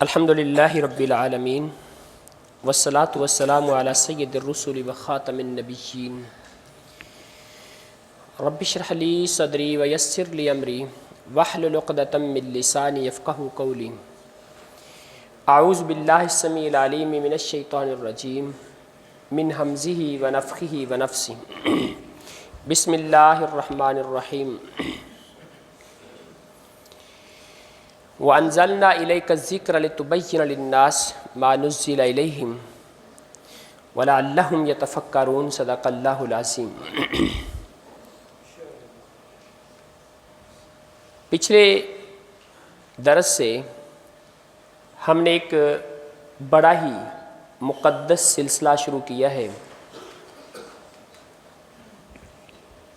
الحمدللہ رب العالمین والصلاة والسلام علی سید الرسل وخاتم النبیین رب اشرح لی صدری ویسر لی امری واحلل عقدۃ من لسانی یفقہوا قولی اعوذ باللہ السمیع العلیم من الشیطان الرجیم من ہمزہ ونفخہ ونفثہ بسم اللہ الرحمن الرحیم وَأَنزَلْنَا إِلَيْكَ الذِّكْرَ لِتُبَيِّنَ لِلنَّاسِ مَا نُزِّلَ إِلَيْهِمْ وَلَعَلَّهُمْ يَتَفَكَّرُونَ صدق اللہ العظیم۔ پچھلے درس سے ہم نے ایک بڑا ہی مقدس سلسلہ شروع کیا ہے،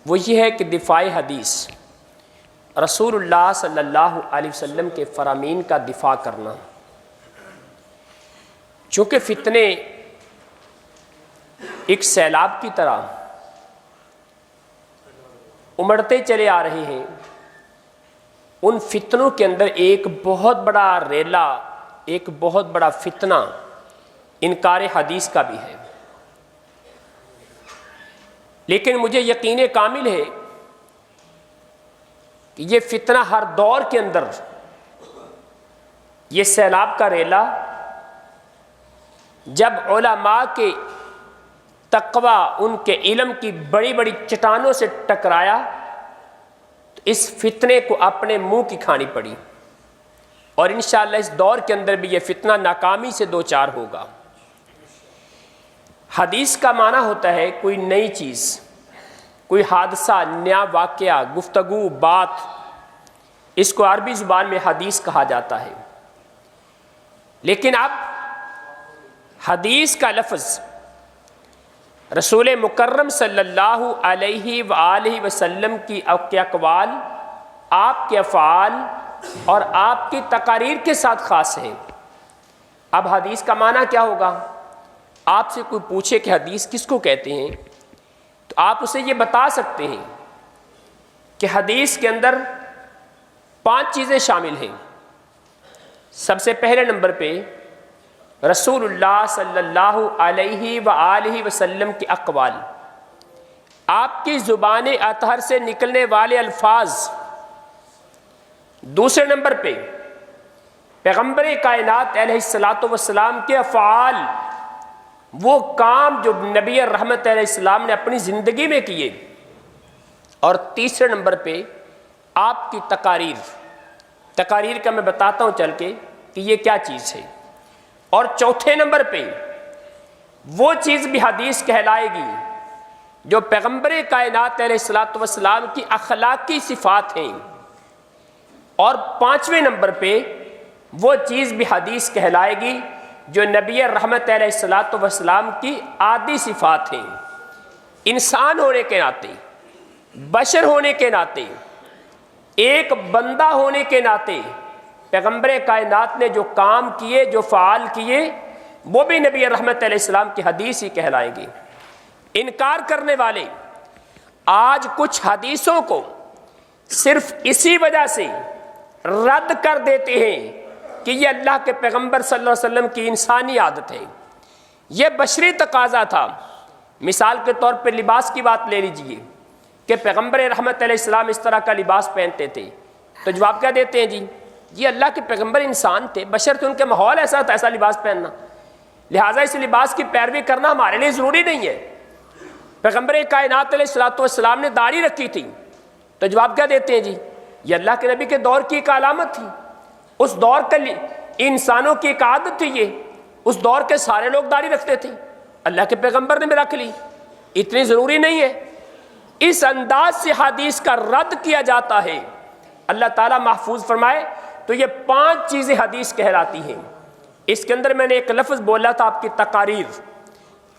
وہ یہ ہے کہ دفاع حدیث، رسول اللہ صلی اللہ علیہ وسلم کے فرامین کا دفاع کرنا۔ چونکہ فتنے ایک سیلاب کی طرح امڑتے چلے آ رہے ہیں، ان فتنوں کے اندر ایک بہت بڑا ریلا، ایک بہت بڑا فتنہ انکار حدیث کا بھی ہے۔ لیکن مجھے یقین کامل ہے کہ یہ فتنہ ہر دور کے اندر، یہ سیلاب کا ریلا جب علماء کے تقوی، ان کے علم کی بڑی بڑی چٹانوں سے ٹکرایا تو اس فتنے کو اپنے منہ کی کھانی پڑی، اور انشاءاللہ اس دور کے اندر بھی یہ فتنہ ناکامی سے دوچار ہوگا۔ حدیث کا معنی ہوتا ہے کوئی نئی چیز، کوئی حادثہ، نیا واقعہ، گفتگو، بات، اس کو عربی زبان میں حدیث کہا جاتا ہے۔ لیکن اب حدیث کا لفظ رسول مکرم صلی اللہ علیہ وآلہ وسلم کی اقوال، آپ کے افعال اور آپ کی تقاریر کے ساتھ خاص ہے۔ اب حدیث کا معنی کیا ہوگا؟ آپ سے کوئی پوچھے کہ حدیث کس کو کہتے ہیں تو آپ اسے یہ بتا سکتے ہیں کہ حدیث کے اندر 5 چیزیں شامل ہیں۔ سب سے پہلے نمبر پہ رسول اللہ صلی اللہ علیہ وآلہ وسلم کے اقوال، آپ کی زبان اطہر سے نکلنے والے الفاظ۔ دوسرے نمبر پہ پیغمبر کائنات علیہ الصلاۃ والسلام کے افعال، وہ کام جو نبی رحمت علیہ السلام نے اپنی زندگی میں کیے۔ اور تیسرے نمبر پہ آپ کی تقاریر کا میں بتاتا ہوں چل کے کہ یہ کیا چیز ہے۔ اور چوتھے نمبر پہ وہ چیز بھی حدیث کہلائے گی جو پیغمبر کائنات علیہ الصلاۃ والسلام کی اخلاقی صفات ہیں۔ اور 5ویں نمبر پہ وہ چیز بھی حدیث کہلائے گی جو نبی رحمت علیہ الصلاۃ والسلام کی عادی صفات ہیں۔ انسان ہونے کے ناطے، بشر ہونے کے ناطے، ایک بندہ ہونے کے ناطے پیغمبر کائنات نے جو کام کیے، جو فعال کیے، وہ بھی نبی رحمت علیہ السلام کی حدیث ہی کہلائیں گے۔ انکار کرنے والے آج کچھ حدیثوں کو صرف اسی وجہ سے رد کر دیتے ہیں کہ یہ اللہ کے پیغمبر صلی اللہ علیہ وسلم کی انسانی عادت ہے، یہ بشری تقاضا تھا۔ مثال کے طور پہ لباس کی بات لے لیجئے کہ پیغمبر رحمت علیہ السلام اس طرح کا لباس پہنتے تھے، تو جواب کیا دیتے ہیں؟ جی یہ اللہ کے پیغمبر انسان تھے، بشر تھے، ان کے ماحول ایسا تھا ایسا لباس پہننا، لہٰذا اس لباس کی پیروی کرنا ہمارے لیے ضروری نہیں ہے۔ پیغمبر کائنات علیہ الصلوۃ والسلام نے داڑھی رکھی تھی، تو جواب کیا دیتے ہیں؟ جی یہ اللہ کے نبی کے دور کی ایک علامت تھی، اس دور کے انسانوں کی ایک عادت تھی، یہ اس دور کے سارے لوگ داڑھی رکھتے تھے، اللہ کے پیغمبر نے بھی رکھ لی، اتنی ضروری نہیں ہے۔ اس انداز سے حدیث کا رد کیا جاتا ہے۔ اللہ تعالیٰ محفوظ فرمائے تو یہ 5 چیزیں حدیث کہلاتی ہیں۔ اس کے اندر میں نے ایک لفظ بولا تھا، آپ کی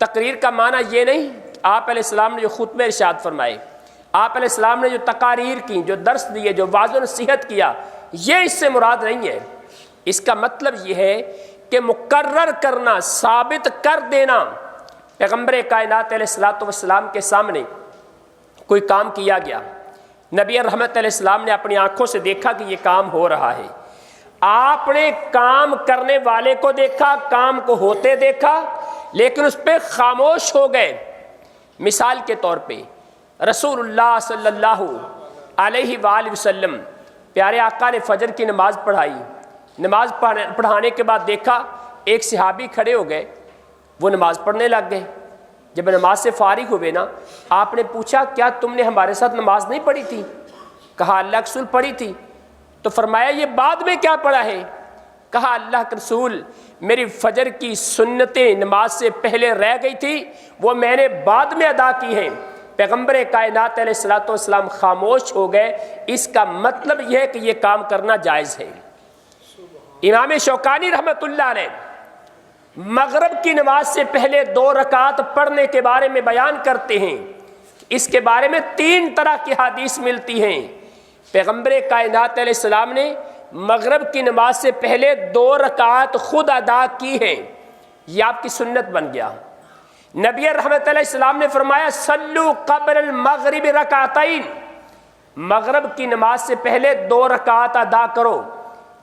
تقریر کا معنی یہ نہیں آپ علیہ السلام نے جو خطبے ارشاد فرمائے، آپ علیہ السلام نے جو تقاریر کی، جو درس دیے، جو واعظ و نصیحت کیا، یہ اس سے مراد نہیں ہے۔ اس کا مطلب یہ ہے کہ مقرر کرنا، ثابت کر دینا۔ پیغمبر کائنات علیہ الصلوۃ والسلام کے سامنے کوئی کام کیا گیا، نبی رحمت علیہ السلام نے اپنی آنکھوں سے دیکھا کہ یہ کام ہو رہا ہے، آپ نے کام کرنے والے کو دیکھا، کام کو ہوتے دیکھا، لیکن اس پہ خاموش ہو گئے۔ مثال کے طور پہ رسول اللہ صلی اللہ علیہ وآلہ وسلم پیارے آقا نے فجر کی نماز پڑھائی، نماز پڑھانے کے بعد دیکھا ایک صحابی کھڑے ہو گئے، وہ نماز پڑھنے لگ گئے۔ جب نماز سے فارغ ہوئے نا، آپ نے پوچھا کیا تم نے ہمارے ساتھ نماز نہیں پڑھی تھی؟ کہا اللہ کے رسول پڑھی تھی۔ تو فرمایا یہ بعد میں کیا پڑھا ہے؟ کہا اللہ کے رسول میری فجر کی سنتیں نماز سے پہلے رہ گئی تھی، وہ میں نے بعد میں ادا کی ہیں۔ پیغمبر کائنات علیہ الصلوۃ والسلام خاموش ہو گئے، اس کا مطلب یہ ہے کہ یہ کام کرنا جائز ہے۔ امام شوکانی رحمۃ اللہ علیہ مغرب کی نماز سے پہلے 2 رکعت پڑھنے کے بارے میں بیان کرتے ہیں۔ اس کے بارے میں 3 طرح کی حدیث ملتی ہیں۔ پیغمبر کائنات علیہ السلام نے مغرب کی نماز سے پہلے 2 رکعت خود ادا کی ہیں، یہ آپ کی سنت بن گیا۔ نبی رحمت علیہ السلام نے فرمایا صلو قبل المغرب رکعتین، مغرب کی نماز سے پہلے 2 رکعت ادا کرو،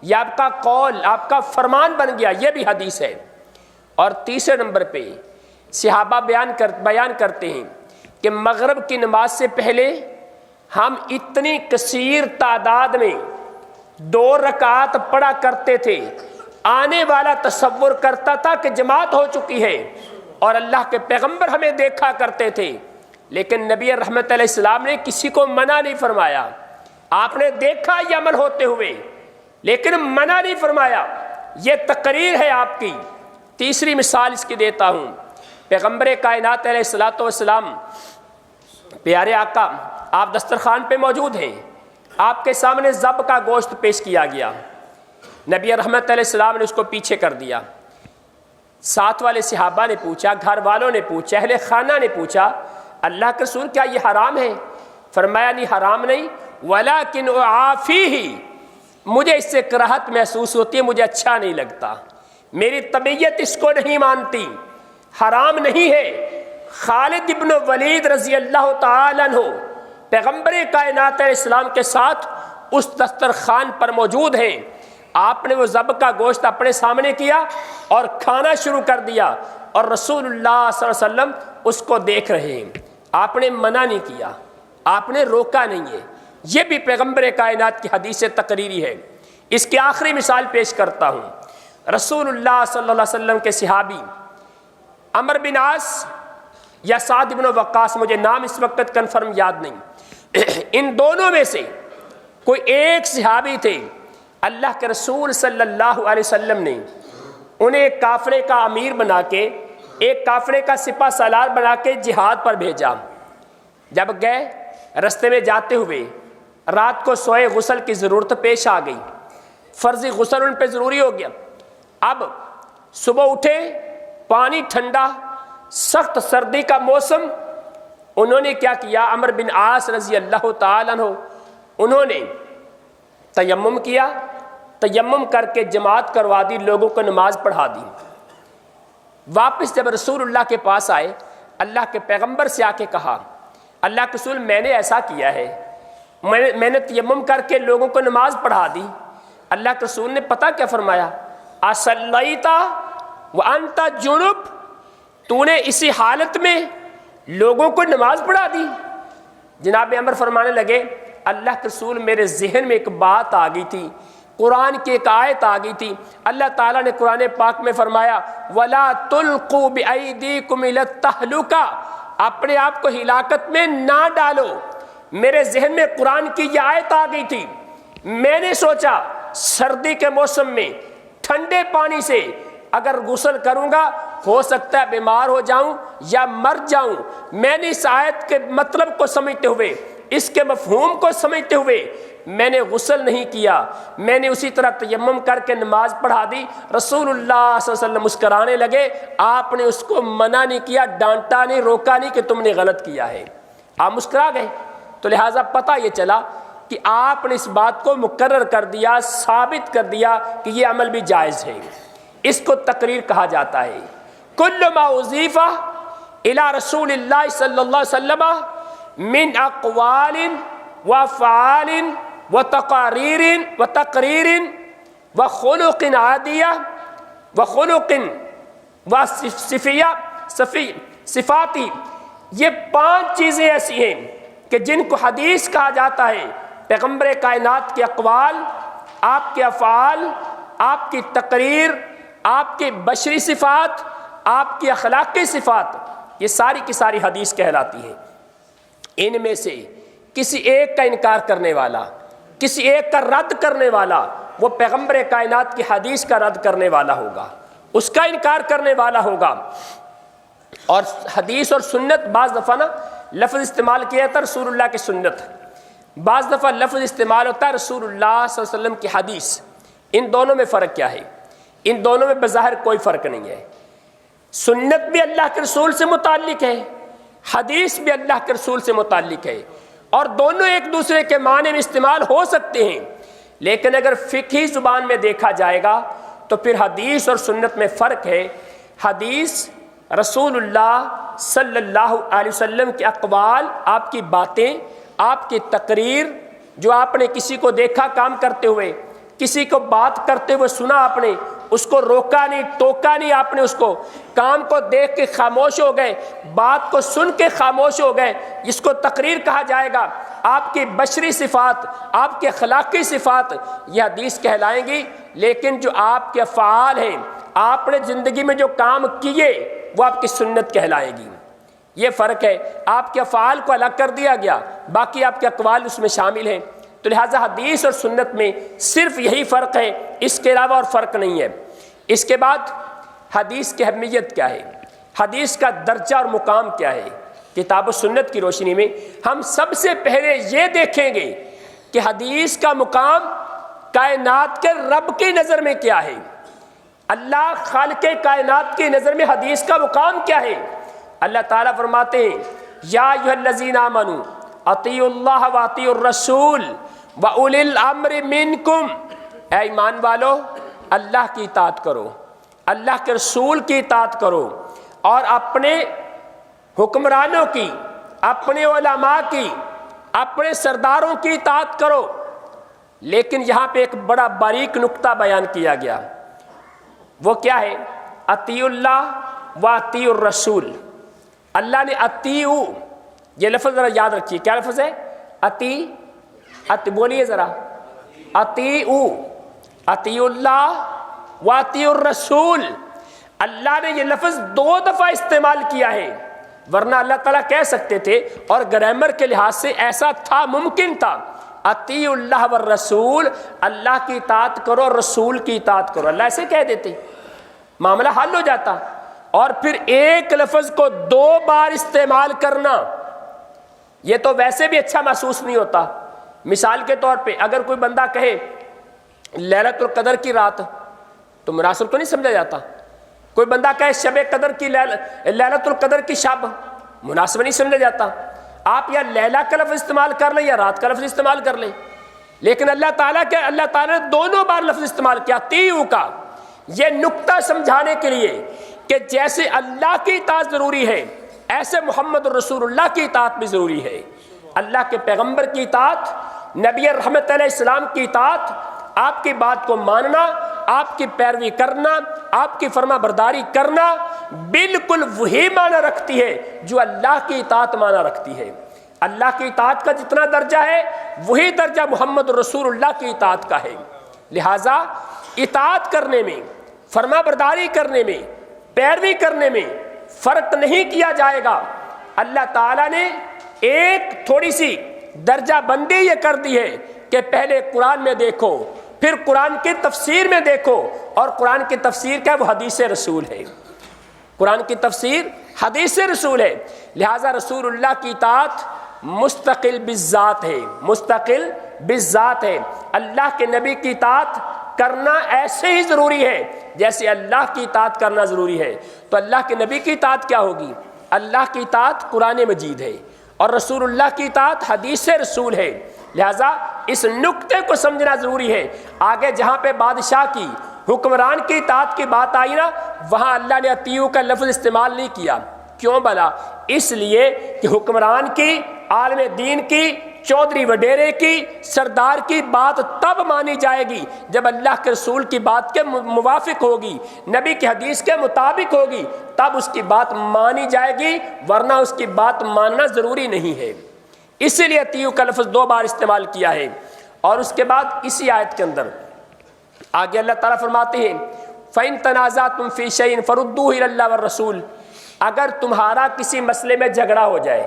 یہ آپ کا قول، آپ کا فرمان بن گیا، یہ بھی حدیث ہے۔ اور تیسرے نمبر پہ صحابہ بیان کرتے ہیں کہ مغرب کی نماز سے پہلے ہم اتنی کثیر تعداد میں 2 رکعت پڑھا کرتے تھے، آنے والا تصور کرتا تھا کہ جماعت ہو چکی ہے، اور اللہ کے پیغمبر ہمیں دیکھا کرتے تھے، لیکن نبی رحمت علیہ السلام نے کسی کو منع نہیں فرمایا۔ آپ نے دیکھا یہ عمل ہوتے ہوئے، لیکن منع نہیں فرمایا، یہ تقریر ہے آپ کی۔ تیسری مثال اس کی دیتا ہوں، پیغمبر کائنات علیہ الصلوۃ والسلام پیارے آقا آپ دسترخوان پہ موجود ہیں، آپ کے سامنے ذبح کا گوشت پیش کیا گیا، نبی رحمت علیہ السلام نے اس کو پیچھے کر دیا۔ ساتھ والے صحابہ نے پوچھا، گھر والوں نے پوچھا، اہل خانہ نے پوچھا اللہ کے رسول کیا یہ حرام ہے؟ فرمایا نہیں حرام نہیں، ولیکن اعافیہ، مجھے اس سے کراہت محسوس ہوتی ہے، مجھے اچھا نہیں لگتا، میری طبیعت اس کو نہیں مانتی، حرام نہیں ہے۔ خالد ابن ولید رضی اللہ تعالیٰ عنہ پیغمبر کائنات علیہ السلام کے ساتھ اس دسترخوان پر موجود ہیں، آپ نے وہ ذبح کا گوشت اپنے سامنے کیا اور کھانا شروع کر دیا، اور رسول اللہ صلی اللہ علیہ وسلم اس کو دیکھ رہے ہیں۔ آپ نے منع نہیں کیا، آپ نے روکا نہیں ہے، یہ بھی پیغمبر کائنات کی حدیث تقریری ہے۔ اس کی آخری مثال پیش کرتا ہوں، رسول اللہ صلی اللہ علیہ وسلم کے صحابی عمر بن عاص یا سعد بن وقاص، مجھے نام اس وقت کنفرم یاد نہیں، ان دونوں میں سے کوئی ایک صحابی تھے، اللہ کے رسول صلی اللہ علیہ وسلم نے انہیں ایک قافلے کا امیر بنا کے، ایک قافلے کا سپہ سالار بنا کے جہاد پر بھیجا۔ جب گئے، رستے میں جاتے ہوئے رات کو سوئے، غسل کی ضرورت پیش آ گئی، فرضی غسل ان پہ ضروری ہو گیا۔ اب صبح اٹھے، پانی ٹھنڈا، سخت سردی کا موسم، انہوں نے کیا کیا، عمر بن عاص رضی اللہ تعالیٰ عنہ انہوں نے تیمم کیا، تیمم کر کے جماعت کروا دی، لوگوں کو نماز پڑھا دی۔ واپس جب رسول اللہ کے پاس آئے، اللہ کے پیغمبر سے آ کے کہا اللہ کے رسول میں نے ایسا کیا ہے، میں نے تیمم کر کے لوگوں کو نماز پڑھا دی۔ اللہ کے رسول نے پتہ کیا فرمایا، اصلیتا وانت جنب، تو نے اسی حالت میں لوگوں کو نماز پڑھا دی؟ جناب عمر فرمانے لگے اللہ کے رسول میرے ذہن میں ایک بات آ گئی تھی، قرآن کی ایک آیت آ گئی تھی، اللہ تعالیٰ نے قرآن پاک میں فرمایا وَلَا تُلْقُوا بِأَيْدِيكُمْ إِلَى التَّهْلُكَةِ، اپنے آپ کو ہلاکت میں نہ ڈالو۔ میرے ذہن میں قرآن کی یہ آیت آ گئی تھی، میں نے سوچا سردی کے موسم میں ٹھنڈے پانی سے اگر غسل کروں گا ہو سکتا ہے بیمار ہو جاؤں یا مر جاؤں۔ میں نے اس آیت کے مطلب کو سمجھتے ہوئے، اس کے مفہوم کو سمجھتے ہوئے میں نے غسل نہیں کیا، میں نے اسی طرح تیمم کر کے نماز پڑھا دی۔ رسول اللہ صلی اللہ علیہ وسلم مسکرانے لگے، آپ نے اس کو منع نہیں کیا، ڈانٹا نہیں، روکا نہیں کہ تم نے غلط کیا ہے، آپ مسکرا گئے۔ تو لہٰذا پتہ یہ چلا کہ آپ نے اس بات کو مقرر کر دیا، ثابت کر دیا کہ یہ عمل بھی جائز ہے۔ اس کو تقریر کہا جاتا ہے۔ کل ما اضیف الی رسول اللہ صلی اللہ علیہ وسلم من اقوال و افعال و تقاریر وخلق عادیہ وخلق صفاتی، یہ 5 چیزیں ایسی ہیں کہ جن کو حدیث کہا جاتا ہے۔ پیغمبر کائنات کے اقوال، آپ کے افعال، آپ کی تقریر، آپ کی بشری صفات، آپ کی اخلاقی صفات، یہ ساری کی ساری حدیث کہلاتی ہے۔ ان میں سے کسی ایک کا انکار کرنے والا، کسی ایک کا رد کرنے والا، وہ پیغمبر کائنات کی حدیث کا رد کرنے والا ہوگا، اس کا انکار کرنے والا ہوگا۔ اور حدیث اور سنت، بعض دفعہ نا لفظ استعمال کیا جاتا ہے رسول اللہ کی سنت، بعض دفعہ لفظ استعمال ہوتا ہے رسول اللہ صلی اللہ علیہ وسلم کی حدیث۔ ان دونوں میں فرق کیا ہے؟ ان دونوں میں بظاہر کوئی فرق نہیں ہے۔ سنت بھی اللہ کے رسول سے متعلق ہے، حدیث بھی اللہ کے رسول سے متعلق ہے، اور دونوں ایک دوسرے کے معنی میں استعمال ہو سکتے ہیں، لیکن اگر فقہی زبان میں دیکھا جائے گا تو پھر حدیث اور سنت میں فرق ہے۔ حدیث رسول اللہ صلی اللہ علیہ وسلم کے اقوال، آپ کی باتیں، آپ کی تقریر، جو آپ نے کسی کو دیکھا کام کرتے ہوئے، کسی کو بات کرتے ہوئے سنا، آپ نے اس کو روکا نہیں، ٹوکا نہیں، آپ نے اس کو کام کو دیکھ کے خاموش ہو گئے، بات کو سن کے خاموش ہو گئے، جس کو تقریر کہا جائے گا۔ آپ کی بشری صفات، آپ کے اخلاقی صفات، یہ حدیث کہلائیں گی۔ لیکن جو آپ کے افعال ہیں، آپ نے زندگی میں جو کام کیے، وہ آپ کی سنت کہلائے گی۔ یہ فرق ہے، آپ کے افعال کو الگ کر دیا گیا، باقی آپ کے اقوال اس میں شامل ہیں۔ تو لہٰذا حدیث اور سنت میں صرف یہی فرق ہے، اس کے علاوہ اور فرق نہیں ہے۔ اس کے بعد حدیث کی اہمیت کیا ہے، حدیث کا درجہ اور مقام کیا ہے؟ کتاب و سنت کی روشنی میں ہم سب سے پہلے یہ دیکھیں گے کہ حدیث کا مقام کائنات کے رب کی نظر میں کیا ہے، اللہ خالق کائنات کی نظر میں حدیث کا مقام کیا ہے۔ اللہ تعالیٰ فرماتے ہیں یا ایھا الذین آمنوا اطیعوا اللہ واطیعوا الرسول واولی الامر منکم، اے ایمان والو اللہ کی اطاعت کرو، اللہ کے رسول کی اطاعت کرو، اور اپنے حکمرانوں کی، اپنے علماء کی، اپنے سرداروں کی اطاعت کرو۔ لیکن یہاں پہ ایک بڑا باریک نقطہ بیان کیا گیا، وہ کیا ہے؟ اطیعوا اللہ و اطیعوا الرسول۔ اللہ نے اطیعوا، یہ لفظ ذرا یاد رکھیے، کیا لفظ ہے؟ بولیے ذرا، اطیعوا، اطیعوا اللہ و اطیعوا الرسول۔ اللہ نے یہ لفظ 2 دفعہ استعمال کیا ہے، ورنہ اللہ تعالیٰ کہہ سکتے تھے، اور گرامر کے لحاظ سے ایسا تھا، ممکن تھا، اطیعوا اللہ والرسول، اللہ کی اطاعت کرو، رسول کی اطاعت کرو، اللہ ایسے کہہ دیتے، معاملہ حل ہو جاتا۔ اور پھر ایک لفظ کو 2 بار استعمال کرنا، یہ تو ویسے بھی اچھا محسوس نہیں ہوتا۔ مثال کے طور پہ اگر کوئی بندہ کہے لیلۃ القدر کی رات، تو مناسب تو نہیں سمجھا جاتا۔ کوئی بندہ کہے شب قدر کی، لیلۃ القدر کی شب، مناسب نہیں سمجھا جاتا۔ آپ یا لیلہ کا لفظ استعمال کر لیں یا رات کا لفظ استعمال کر لیں، لیکن اللہ تعالیٰ نے دونوں بار لفظ استعمال کیا، اطیعوا کا، یہ نقطہ سمجھانے کے لیے کہ جیسے اللہ کی اطاعت ضروری ہے، ایسے محمد رسول اللہ کی اطاعت بھی ضروری ہے۔ اللہ کے پیغمبر کی اطاعت، نبی رحمت علیہ السلام کی اطاعت، آپ کی بات کو ماننا، آپ کی پیروی کرنا، آپ کی فرما برداری کرنا، بالکل وہی معنی رکھتی ہے جو اللہ کی اطاعت معنی رکھتی ہے۔ اللہ کی اطاعت کا جتنا درجہ ہے، وہی درجہ محمد رسول اللہ کی اطاعت کا ہے۔ لہٰذا اطاعت کرنے میں، فرما برداری کرنے میں، پیروی کرنے میں فرق نہیں کیا جائے گا۔ اللہ تعالیٰ نے ایک تھوڑی سی درجہ بندی یہ کر دی ہے کہ پہلے قرآن میں دیکھو، پھر قرآن کی تفسیر میں دیکھو، اور قرآن کی تفسیر کیا ہے؟ وہ حدیث رسول ہے۔ قرآن کی تفسیر حدیث رسول ہے، لہٰذا رسول اللہ کی اطاعت مستقل بالذات ہے، مستقل بالذات ہے۔ اللہ کے نبی کی اطاعت کرنا ایسے ہی ضروری ہے جیسے اللہ کی اطاعت کرنا ضروری ہے۔ تو اللہ کے نبی کی اطاعت کیا ہوگی؟ اللہ کی اطاعت قرآن مجید ہے، اور رسول اللہ کی اطاعت حدیث رسول ہے۔ لہٰذا اس نقطے کو سمجھنا ضروری ہے۔ آگے جہاں پہ بادشاہ کی، حکمران کی اطاعت کی بات آئی نا، وہاں اللہ نے اطیعوا کا لفظ استعمال نہیں کیا۔ کیوں بھلا؟ اس لیے کہ حکمران کی، عالم دین کی، چودھری وڈیرے کی، سردار کی بات تب مانی جائے گی جب اللہ کے رسول کی بات کے موافق ہوگی، نبی کی حدیث کے مطابق ہوگی، تب اس کی بات مانی جائے گی، ورنہ اس کی بات ماننا ضروری نہیں ہے۔ اسی لیے اطیعوا کا لفظ 2 بار استعمال کیا ہے۔ اور اس کے بعد اسی آیت کے اندر آگے اللہ تعالیٰ فرماتے ہیں فَإِن تَنَازَعْتُمْ فِي شَيْءٍ فَرُدُّوهُ إِلَى اللَّهِ وَالرَّسُولِ، اگر تمہارا کسی مسئلے میں جھگڑا ہو جائے،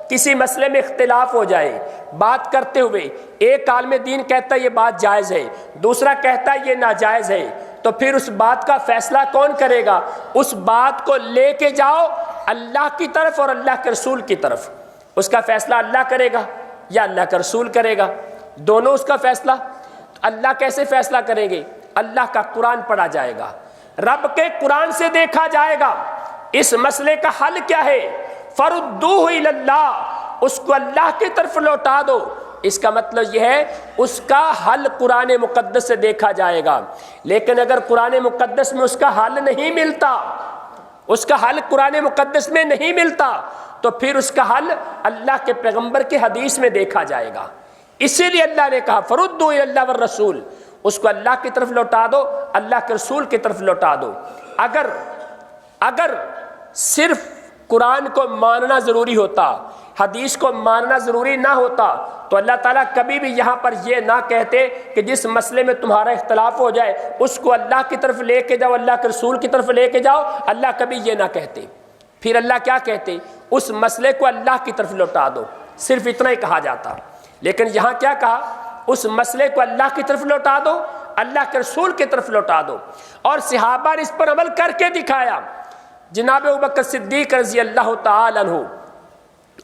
کسی مسئلے میں اختلاف ہو جائے، بات کرتے ہوئے ایک عالم دین کہتا ہے یہ بات جائز ہے، دوسرا کہتا ہے یہ ناجائز ہے، تو پھر اس بات کا فیصلہ کون کرے گا؟ اس بات کو لے کے جاؤ اللہ کی طرف اور اللہ کے رسول کی طرف۔ اس کا فیصلہ اللہ کرے گا یا اللہ کا رسول کرے گا؟ دونوں اس کا فیصلہ۔ اللہ کیسے فیصلہ کریں گے؟ اللہ کا قرآن پڑھا جائے گا، رب کے قرآن سے دیکھا جائے گا اس مسئلے کا حل کیا ہے۔ فردوہ الی اللہ، اس کو اللہ کی طرف لوٹا دو۔ اس کا مطلب یہ ہے اس کا حل قرآن مقدس سے دیکھا جائے گا۔ لیکن اگر قرآن مقدس میں اس کا حل نہیں ملتا، اس کا حل قرآن مقدس میں نہیں ملتا، تو پھر اس کا حل اللہ کے پیغمبر کی حدیث میں دیکھا جائے گا۔ اسی لیے اللہ نے کہا فردوا الی اللہ والرسول، اس کو اللہ کی طرف لوٹا دو، اللہ کے رسول کی طرف لوٹا دو۔ اگر صرف قرآن کو ماننا ضروری ہوتا، حدیث کو ماننا ضروری نہ ہوتا، تو اللہ تعالیٰ کبھی بھی یہاں پر یہ نہ کہتے کہ جس مسئلے میں تمہارا اختلاف ہو جائے اس کو اللہ کی طرف لے کے جاؤ، اللہ کے رسول کی طرف لے کے جاؤ۔ اللہ کبھی یہ نہ کہتے۔ پھر اللہ کیا کہتے؟ اس مسئلے کو اللہ کی طرف لوٹا دو، صرف اتنا ہی کہا جاتا۔ لیکن یہاں کیا کہا؟ اس مسئلے کو اللہ کی طرف لوٹا دو، اللہ کے رسول کی طرف لوٹا دو۔ اور صحابہ نے اس پر عمل کر کے دکھایا۔ جناب ابوبکر صدیق رضی اللہ تعالی عنہ،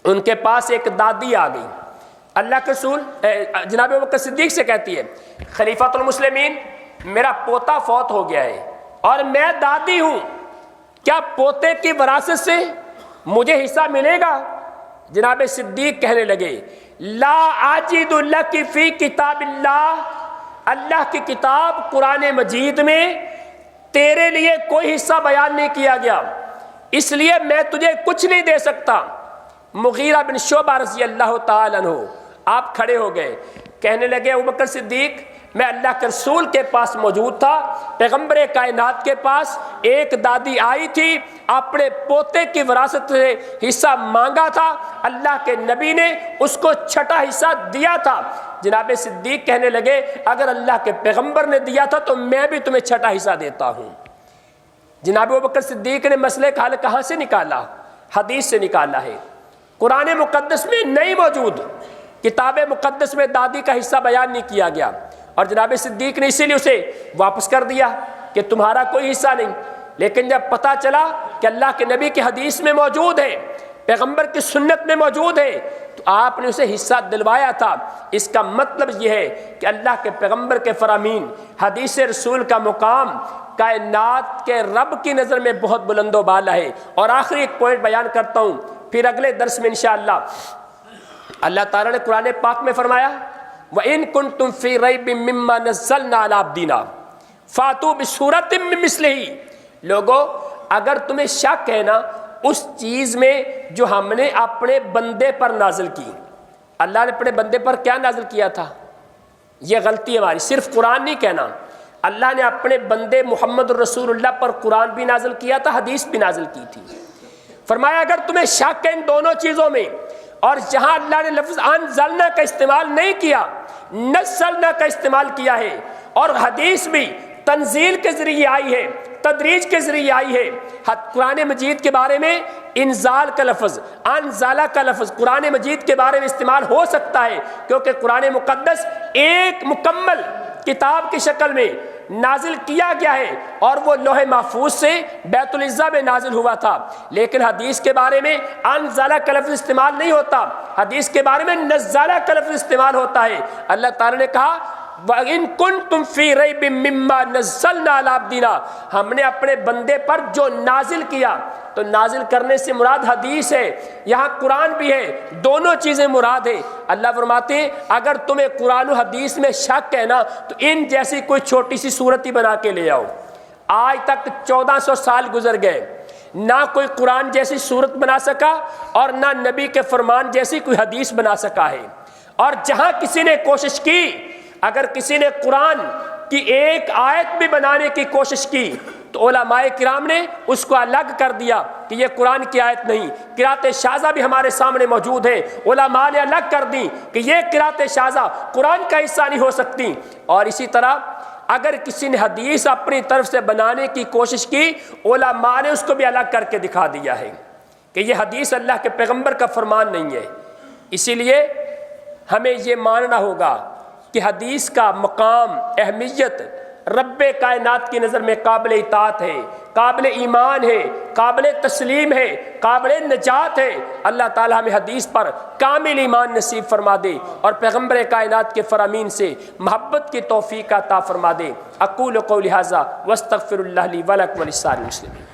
ان کے پاس ایک دادی آ گئی، اللہ کے رسول جناب ابوبکر صدیق سے کہتی ہے خلیفۃ المسلمین میرا پوتا فوت ہو گیا ہے اور میں دادی ہوں، کیا پوتے کی وراثت سے مجھے حصہ ملے گا؟ جناب صدیق کہنے لگے لا اجد لک فی کتاب اللہ، اللہ کی کتاب قرآن مجید میں تیرے لیے کوئی حصہ بیان نہیں کیا گیا، اس لیے میں تجھے کچھ نہیں دے سکتا۔ مغیرہ بن شعبہ رضی اللہ تعالی عنہ آپ کھڑے ہو گئے، کہنے لگے ابوبکر صدیق میں اللہ کے رسول کے پاس موجود تھا، پیغمبر کائنات کے پاس ایک دادی آئی تھی، اپنے پوتے کی وراثت سے حصہ مانگا تھا، اللہ کے نبی نے اس کو چھٹا حصہ دیا تھا۔ جناب صدیق کہنے لگے اگر اللہ کے پیغمبر نے دیا تھا تو میں بھی تمہیں چھٹا حصہ دیتا ہوں۔ جناب ابوبکر صدیق نے مسئلے کا حل کہاں سے نکالا؟ حدیث سے نکالا ہے، قرآن مقدس میں نہیں موجود، کتاب مقدس میں دادی کا حصہ بیان نہیں کیا گیا، اور جناب صدیق نے اسی لیے اسے واپس کر دیا کہ تمہارا کوئی حصہ نہیں۔ لیکن جب پتہ چلا کہ اللہ کے نبی کی حدیث میں موجود ہے، پیغمبر کی سنت میں موجود ہے، تو آپ نے اسے حصہ دلوایا تھا۔ اس کا مطلب یہ ہے کہ اللہ کے پیغمبر کے فرامین، حدیث رسول کا مقام کائنات کے رب کی نظر میں بہت بلند و بالا ہے۔ اور آخری ایک پوائنٹ بیان کرتا ہوں، پھر اگلے درس میں انشاءاللہ اللہ تعالیٰ نے قرآن پاک میں فرمایا وَإِن كُنتُمْ فِي رَيْبٍ مِّمَّا نَزَّلْنَا عَلَىٰ عَبْدِنَا فَأْتُوا بِسُورَةٍ مِّن مِّثْلِهِ، لوگو اگر تمہیں شک ہے نا اس چیز میں جو ہم نے اپنے بندے پر نازل کی، اللہ نے اپنے بندے پر کیا نازل کیا تھا؟ یہ غلطی ہماری، صرف قرآن نہیں کہنا، اللہ نے اپنے بندے محمد الرسول اللہ پر قرآن بھی نازل کیا تھا، حدیث بھی نازل کی تھی۔ فرمایا اگر تمہیں شک ہے ان دونوں چیزوں میں، اور جہاں اللہ نے لفظ انزلنا کا استعمال نہیں کیا، نزلنا کا استعمال کیا ہے، اور حدیث بھی تنزیل کے ذریعے آئی ہے، تدریج کے ذریعے آئی ہے۔ قرآن مجید کے بارے میں انزال کا لفظ، انزالہ کا لفظ قرآن مجید کے بارے میں استعمال ہو سکتا ہے، کیونکہ قرآن مقدس ایک مکمل کتاب کی شکل میں نازل کیا گیا ہے، اور وہ لوح محفوظ سے بیت العزہ میں نازل ہوا تھا۔ لیکن حدیث کے بارے میں انزالہ کا لفظ استعمال نہیں ہوتا، حدیث کے بارے میں نزالہ کا لفظ استعمال ہوتا ہے۔ اللہ تعالیٰ نے کہا وَإِن كُنتُمْ فِي رَيْبٍ مِّمَّا نَزَّلْنَا عَلَىٰ عَبْدِنَا، ہم نے اپنے بندے پر جو نازل کیا، تو نازل کرنے سے مراد حدیث ہے، یہاں قرآن بھی ہے، دونوں چیزیں مراد ہے۔ اللہ فرماتے ہیں اگر تمہیں قرآن و حدیث میں شک ہے نا تو ان جیسی کوئی چھوٹی سی صورت ہی بنا کے لے آؤ۔ آج تک 1400 سال گزر گئے، نہ کوئی قرآن جیسی صورت بنا سکا اور نہ نبی کے فرمان جیسی کوئی حدیث بنا سکا ہے۔ اور جہاں کسی نے کوشش کی، اگر کسی نے قرآن کی ایک آیت بھی بنانے کی کوشش کی تو علماء کرام نے اس کو الگ کر دیا کہ یہ قرآن کی آیت نہیں۔ قرأت شاذہ بھی ہمارے سامنے موجود ہے، علماء نے الگ کر دی کہ یہ قرأت شاذہ قرآن کا حصہ نہیں ہو سکتی۔ اور اسی طرح اگر کسی نے حدیث اپنی طرف سے بنانے کی کوشش کی، علماء نے اس کو بھی الگ کر کے دکھا دیا ہے کہ یہ حدیث اللہ کے پیغمبر کا فرمان نہیں ہے۔ اسی لیے ہمیں یہ ماننا ہوگا کہ حدیث کا مقام، اہمیت رب کائنات کی نظر میں قابل اطاعت ہے، قابل ایمان ہے، قابل تسلیم ہے، قابل نجات ہے۔ اللہ تعالی ہمیں حدیث پر کامل ایمان نصیب فرما دے اور پیغمبر کائنات کے فرامین سے محبت کی توفیق عطا فرما دے۔ اقول قولی ھذا واستغفر اللہ لی ولکم ولسائر المسلمین۔